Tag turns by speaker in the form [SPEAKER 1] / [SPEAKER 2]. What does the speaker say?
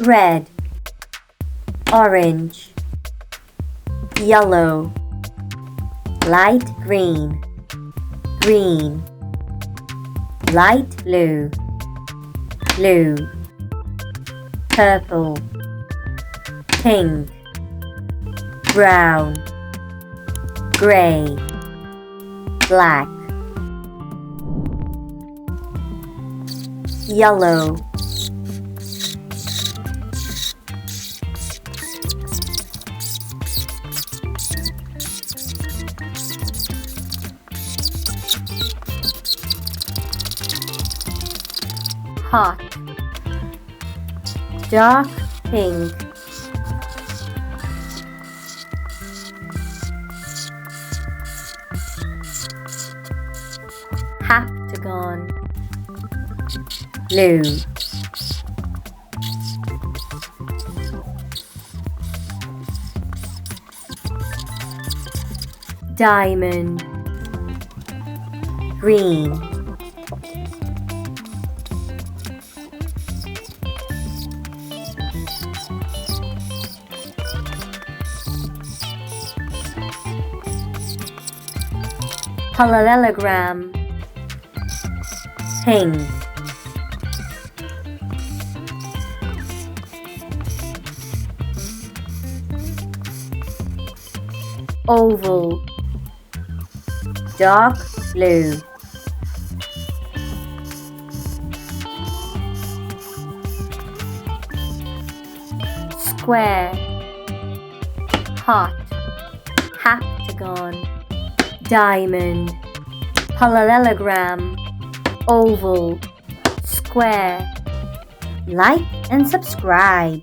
[SPEAKER 1] red, orange, yellow, light green, green, light blue, blue, purple, pink, brown, gray, black, yellow, hot, dark pink, heptagon, blue, diamond, green, parallelogram, pink, oval, dark blue, square, hot, heptagon, diamond, parallelogram, oval, square. Like and subscribe.